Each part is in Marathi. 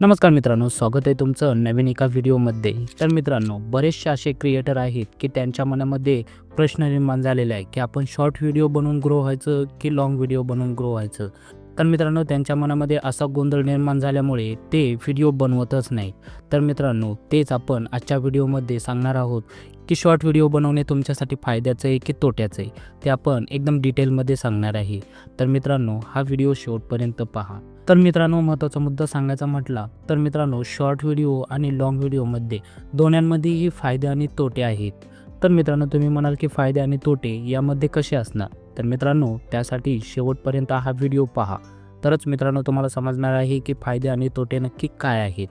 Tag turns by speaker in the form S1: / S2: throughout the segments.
S1: नमस्कार मित्रांनो, स्वागत आहे तुमचं नवीन एका व्हिडिओमध्ये. तर मित्रांनो, बरेचसे असे क्रिएटर आहेत की त्यांच्या मनामध्ये प्रश्न निर्माण झालेला आहे की आपण शॉर्ट व्हिडिओ बनवून ग्रो व्हायचं की लाँग व्हिडिओ बनवून ग्रो व्हायचं. तर मित्रांनो, त्यांच्या मनामध्ये असा गोंधळ निर्माण झाल्यामुळे ते व्हिडिओ बनवतच नाही. तर मित्रांनो, तेच आपण आजच्या व्हिडिओमध्ये सांगणार आहोत की शॉर्ट व्हिडिओ बनवणे तुमच्यासाठी फायद्याचं आहे की तोट्याचं आहे, ते आपण एकदम डिटेलमध्ये सांगणार आहे. तर मित्रांनो, हा व्हिडिओ शेवटपर्यंत पहा. तर मित्रांनो, महत्त्वाचा मुद्दा सांगायचा म्हटला तर मित्रांनो, शॉर्ट व्हिडिओ आणि लाँग व्हिडिओमध्ये दोन्हीमध्येही फायदे आणि तोटे आहेत. तर मित्रांनो, तुम्ही म्हणाल की फायदे आणि तोटे यामध्ये कसे असणार? तर मित्रांनो, त्यासाठी शेवटपर्यंत हा व्हिडिओ पहा. तरच मित्रांनो तुम्हाला समजणार आहे की फायदे आणि तोटे नक्की काय आहेत.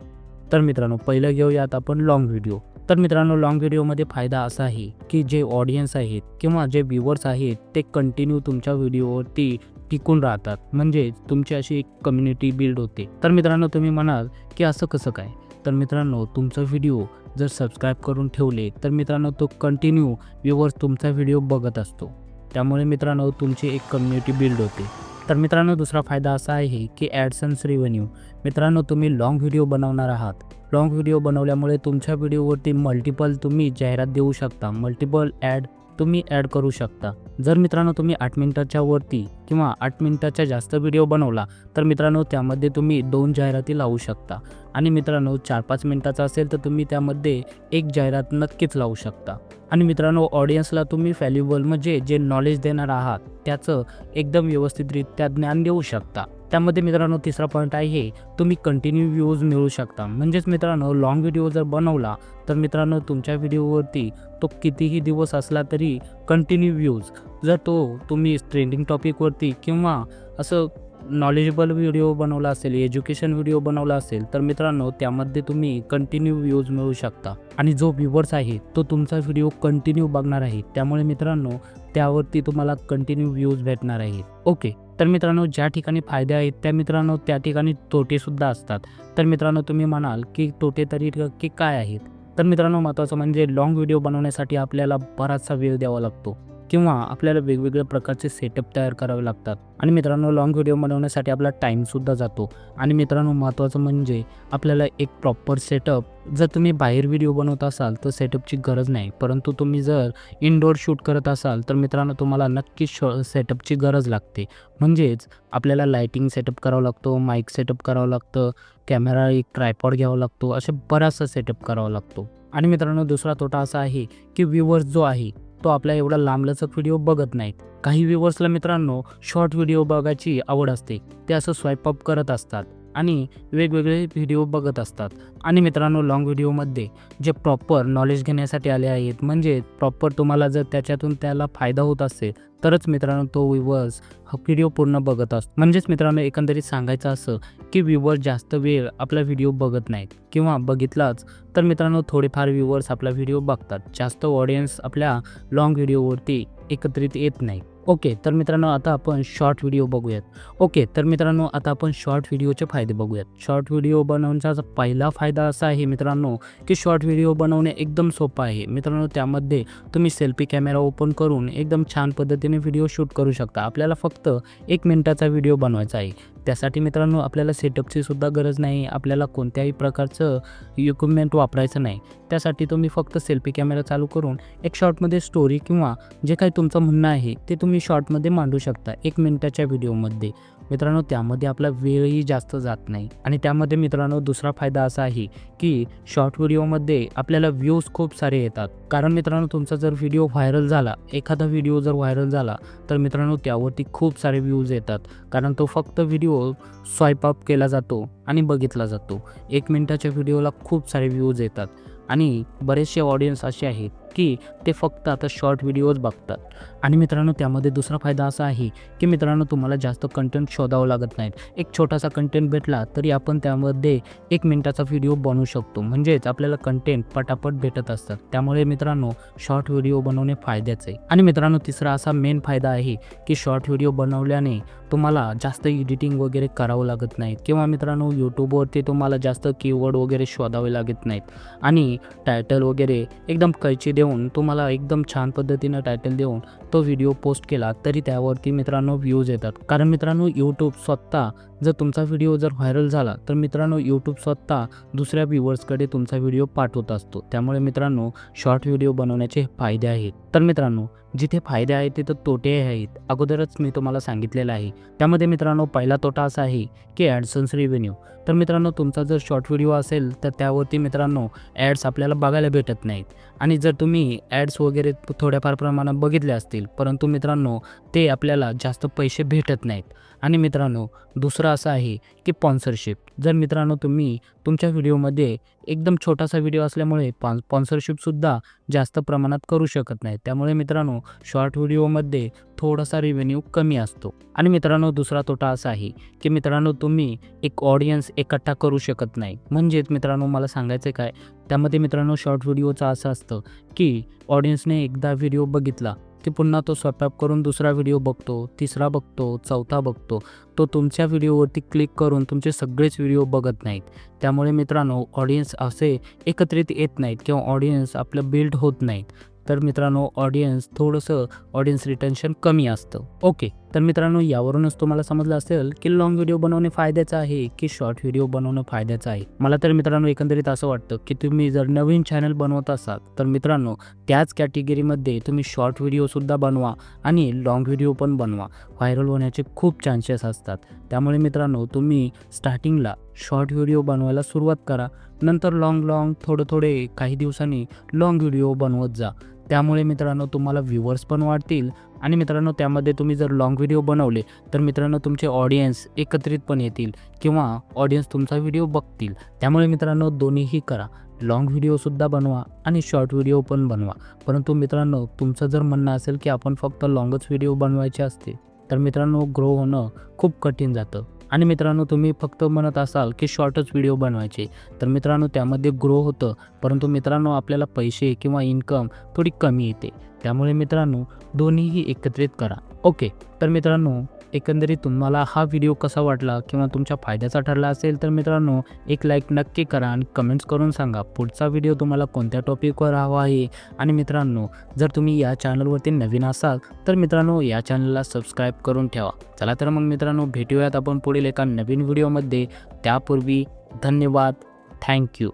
S1: तर मित्रांनो, पहिलं घेऊयात आपण लाँग व्हिडिओ. तर मित्रांनो, लाँग व्हिडिओमध्ये फायदा असा आहे की जे ऑडियन्स आहेत किंवा जे व्ह्यूवर्स आहेत ते कंटिन्यू तुमच्या व्हिडिओवरती टिकून राहतात. म्हणजे तुमची अशी एक कम्युनिटी बिल्ड होते. तर मित्रांनो, तुम्ही म्हणाल की असं कसं काय? तर मित्रांनो, तुमचा व्हिडिओ जर सबस्क्राईब करून ठेवले तर मित्रांनो तो कंटिन्यू व्ह्यूवर्स तुमचा व्हिडिओ बघत असतो. त्यामुळे मित्रांनो तुमची एक कम्युनिटी बिल्ड होते. तर मित्रांनो, दुसरा फायदा असा आहे की ॲडसन्स रेव्हेन्यू. मित्रांनो, तुम्ही लाँग व्हिडिओ बनवणार आहात. लाँग व्हिडिओ बनवल्यामुळे तुमच्या व्हिडिओवरती मल्टिपल तुम्ही जाहिरात देऊ शकता, मल्टिपल ॲड तुम्ही ॲड करू शकता. जर मित्रांनो तुम्ही 8 मिनिटाच्या वरती किंवा 8 मिनिटाच्या जास्त व्हिडिओ बनवला तर मित्रांनो त्यामध्ये तुम्ही 2 जाहिराती लावू शकता. आणि मित्रांनो 4-5 मिनिटाचा असेल तर तुम्ही त्यामध्ये एक जाहिरात नक्कीच लावू शकता. आणि मित्रांनो, ऑडियन्सला तुम्ही व्हॅल्युएबल म्हणजे जे नॉलेज देणार आहात त्याचं एकदम व्यवस्थितरित्या ज्ञान देऊ शकता. त्यामध्ये मित्रांनो तिसरा पॉईंट आहे, तुम्ही कंटिन्यू व्ह्यूज मिळवू शकता. म्हणजेच मित्रांनो, लाँग व्हिडिओ जर बनवला तर मित्रांनो तुमच्या व्हिडिओवरती तो कितीही दिवस असला तरी कंटिन्यू व्ह्यूज, जर तो तुम्ही ट्रेंडिंग टॉपिकवरती किंवा असं नॉलेजेबल व्हिडिओ बनवला असेल, एज्युकेशन व्हिडिओ बनवला असेल तर मित्रांनो त्यामध्ये तुम्ही कंटिन्यू व्ह्यूज मिळवू शकता. आणि जो व्ह्यूवर्स आहे तो तुमचा व्हिडिओ कंटिन्यू बघणार आहे. त्यामुळे मित्रांनो त्यावरती तुम्हाला कंटिन्यू व्ह्यूज भेटणार आहेत. ओके, तर मित्रांनो ज्या ठिकाणी फायदे आहेत त्या मित्रांनो त्या ठिकाणी तोटेसुद्धा असतात. तर मित्रांनो तुम्ही म्हणाल की तोटे तरी की काय आहेत? तर मित्रांनो, महत्त्वाचं म्हणजे लाँग व्हिडिओ बनवण्यासाठी आपल्याला बराचसा वेळ द्यावा लागतो किंवा आपल्याला वेगवेगळ्या प्रकारचे सेटअप तयार करावे लागतात. आणि मित्रांनो लाँग व्हिडिओ बनवण्यासाठी आपला टाईमसुद्धा जातो. आणि मित्रांनो महत्त्वाचं म्हणजे आपल्याला एक प्रॉपर सेटअप, जर तुम्ही बाहेर व्हिडिओ बनवत असाल तर सेटअपची गरज नाही, परंतु तुम्ही जर इनडोअर शूट करत असाल तर मित्रांनो तुम्हाला नक्कीच सेटअपची गरज लागते. म्हणजेच आपल्याला लाईटिंग सेटअप करावं लागतो, माईक सेटअप करावं लागतं, कॅमेरा एक ट्रायपॉड घ्यावा लागतो, असे बराचसा सेटअप करावा लागतो. आणि मित्रांनो दुसरा तोटा असा आहे की व्ह्यूवर्स जो आहे तो आपला एवढा लांबलचक व्हिडिओ बघत नाहीत. काही व्ह्यूवर्सला मित्रांनो शॉर्ट व्हिडिओ बघायची आवड असते. ते असं स्वाईप अप करत असतात आणि वेगवेगळे व्हिडिओ बघत असतात. आणि मित्रांनो लाँग व्हिडिओमध्ये जे प्रॉपर नॉलेज घेण्यासाठी आले आहेत, म्हणजे प्रॉपर तुम्हाला जर त्याच्यातून त्याला फायदा होत असेल तरच मित्रांनो तो व्ह्यूवर्स हा व्हिडिओ पूर्ण बघत असतो. म्हणजेच मित्रांनो एकंदरीत सांगायचं असं की व्ह्यूवर्स जास्त वेळ आपला व्हिडिओ बघत नाहीत किंवा बघितलाच तर मित्रांनो थोडेफार व्ह्यूवर्स आपला व्हिडिओ बघतात. जास्त ऑडियन्स आपल्या लाँग व्हिडिओवरती एकत्रित येत नाही. ओके, तर मित्रांनो आता आपण शॉर्ट व्हिडिओ बघूयात. ओके, तर मित्रांनो आता आपण शॉर्ट व्हिडिओचे फायदे बघूयात. शॉर्ट व्हिडिओ बनवण्याचा पहिला फायदा असा आहे मित्रांनो की शॉर्ट व्हिडिओ बनवणे एकदम सोपं आहे. मित्रांनो त्यामध्ये तुम्ही सेल्फी कॅमेरा ओपन करून एकदम छान पद्धतीने व्हिडिओ शूट करू शकता. आपल्याला फक्त 1 मिनिटाचा व्हिडिओ बनवायचा आहे. त्यासाठी मित्रांनो आपल्याला सेटअपची सुद्धा गरज नाही, आपल्याला कोणत्याही प्रकारचं इक्विपमेंट वापरायचं नाही. त्यासाठी तुम्ही फक्त सेल्फी कॅमेरा चालू करून एक शॉर्टमध्ये स्टोरी किंवा जे काही तुमचं म्हणणं आहे ते तुम्ही शॉर्टमध्ये मांडू शकता 1 मिनिटाच्या व्हिडिओमध्ये. मित्रांनो त्यामध्ये आपला वेळही जास्त जात नाही. आणि त्यामध्ये मित्रांनो दुसरा फायदा असा आहे की शॉर्ट व्हिडिओमध्ये आपल्याला व्ह्यूज खूप सारे येतात. कारण मित्रांनो तुमचा जर व्हिडिओ व्हायरल झाला, एखादा व्हिडिओ जर व्हायरल झाला तर मित्रांनो त्यावरती खूप सारे व्ह्यूज येतात. कारण तो फक्त व्हिडिओ स्वाईप अप केला जातो आणि बघितला जातो. 1 मिनिटाच्या व्हिडिओला खूप सारे व्ह्यूज येतात. आणि बरेचसे ऑडियन्स असे आहेत की ते फक्त आता शॉर्ट व्हिडिओज बघतात. आणि मित्रांनो त्यामध्ये दुसरा फायदा असा आहे की मित्रांनो तुम्हाला जास्त कंटेंट शोधावं लागत नाहीत. एक छोटासा कंटेंट भेटला तरी आपण त्यामध्ये 1 मिनिटाचा व्हिडिओ बनवू शकतो. म्हणजेच आपल्याला कंटेंट पटापट भेटत असतात. त्यामुळे मित्रांनो शॉर्ट व्हिडिओ बनवणे फायद्याचं आहे. आणि मित्रांनो तिसरा असा मेन फायदा आहे की शॉर्ट व्हिडिओ बनवल्याने तुम्हाला जास्त एडिटिंग वगैरे करावं लागत नाहीत किंवा मित्रांनो यूट्यूबवरती तुम्हाला जास्त कीवर्ड वगैरे शोधावे लागत नाहीत. आणि टायटल वगैरे एकदम कैची देऊन तुम्हाला एकदम छान पद्धतीनं टायटल देऊन तो व्हिडिओ पोस्ट केला तरी त्यावरती मित्रांनो व्ह्यूज येतात. कारण मित्रांनो यूट्यूब स्वतः जर तुमचा व्हिडिओ जर व्हायरल झाला तर मित्रांनो यूट्यूब स्वतः दुसऱ्या व्ह्यूवर्सकडे तुमचा व्हिडिओ पाठवत असतो. त्यामुळे मित्रांनो शॉर्ट व्हिडिओ बनवण्याचे फायदे आहेत. तर मित्रांनो जिथे फायदे आहेत तिथं तोटेही आहेत. अगोदरच मी तुम्हाला सांगितलेलं आहे. त्यामध्ये मित्रांनो पहिला तोटा असा आहे की ॲडसन्स रेव्हेन्यू. तर मित्रांनो तुमचा जर शॉर्ट व्हिडिओ असेल तर त्यावरती मित्रांनो ॲड्स आपल्याला बघायला भेटत नाहीत. आणि जर तुम्ही ॲड्स वगैरे थोड्याफार प्रमाणात बघितले असतील परंतु मित्रांनो ते आपल्याला जास्त पैसे भेटत नाहीत. आणि मित्रांनो दुसरं असं आहे की स्पॉन्सरशिप. जर मित्रांनो तुम्ही तुमच्या व्हिडिओमध्ये एकदम छोटासा व्हिडिओ असल्यामुळे स्पॉन्सरशिपसुद्धा जास्त प्रमाणात करू शकत नाही. त्यामुळे मित्रांनो शॉर्ट व्हिडिओमध्ये थोडासा रेव्हेन्यू कमी असतो. आणि मित्रांनो दुसरा तोटा असा आहे की मित्रांनो तुम्ही एक ऑडियन्स एकट्ठा करू शकत नाही. म्हणजेच मित्रांनो मला सांगायचं काय त्यामध्ये मित्रांनो शॉर्ट व्हिडिओचं असं असतं की ऑडियन्सने एकदा व्हिडिओ बघितला की पुन्हा तो स्वॅप करून दुसरा व्हिडिओ बघतो, तिसरा बघतो, चौथा बघतो. तो तुमच्या व्हिडिओवरती क्लिक करून तुमचे सगळेच व्हिडिओ बघत नाहीत. त्यामुळे मित्रांनो ऑडियन्स असे एकत्रित येत नाहीत किंवा ऑडियन्स आपलं बिल्ड होत नाहीत. तर मित्रांनो थोडंसं ऑडियन्स रिटेन्शन कमी असतं. ओके, तर मित्रांनो यावरूनच तुम्हाला समजलं असेल की लॉंग व्हिडिओ बनवणे फायद्याचं आहे की शॉर्ट व्हिडिओ बनवणं फायद्याचं आहे. मला तर मित्रांनो एकंदरीत असं वाटतं की तुम्ही जर नवीन चॅनल बनवत असाल तर मित्रांनो त्याच कॅटेगरीमध्ये तुम्ही शॉर्ट व्हिडिओसुद्धा बनवा आणि लॉंग व्हिडिओ पण बनवा. व्हायरल होण्याचे खूप चान्सेस असतात. त्यामुळे मित्रांनो तुम्ही स्टार्टिंगला शॉर्ट व्हिडिओ बनवायला सुरुवात करा. नंतर लॉंग थोडे काही दिवसांनी लॉंग व्हिडिओ बनवत जा. त्यामुळे मित्रांनो तुम्हाला व्ह्यूवर्स पण वाढतील. आणि मित्रांनो त्यामध्ये तुम्ही जर लॉंग व्हिडिओ बनवले तर मित्रांनो तुमचे ऑडियन्स एकत्रितपणे येतील किंवा ऑडियन्स तुमचा व्हिडिओ बघतील. त्यामुळे मित्रांनो दोन्हीही करा. लॉंग व्हिडिओसुद्धा बनवा आणि शॉर्ट व्हिडिओ पण बनवा. परंतु मित्रांनो तुमचं जर म्हणणं असेल की आपण फक्त लॉंगच व्हिडिओ बनवायचे असते तर मित्रांनो ग्रो होणं खूप कठीण जातं. आणि मित्रांनो तुम्ही फक्त म्हणत असाल की शॉर्टच व्हिडिओ बनवायचे तर मित्रांनो त्यामध्ये ग्रो होतं परंतु मित्रांनो आपल्याला पैसे किंवा इन्कम थोडी कमी येते. त्यामुळे मित्रांनो दोन्हीही एकत्रित करा. ओके, तर मित्रांनो एकंदरीत तुम्हाला हा व्हिडिओ कसा वाटला किंवा तुमच्या फायद्याचा ठरला असेल तर मित्रांनो एक लाईक नक्की करा आणि कमेंट्स करून सांगा पुढचा व्हिडिओ तुम्हाला कोणत्या टॉपिकवर हवा आहे. आणि मित्रांनो जर तुम्ही या चॅनलवरती नवीन असाल तर मित्रांनो या चॅनलला सबस्क्राईब करून ठेवा. चला तर मग मित्रांनो भेटूयात आपण पुढील एका नवीन व्हिडिओमध्ये. त्यापूर्वी धन्यवाद. थँक्यू.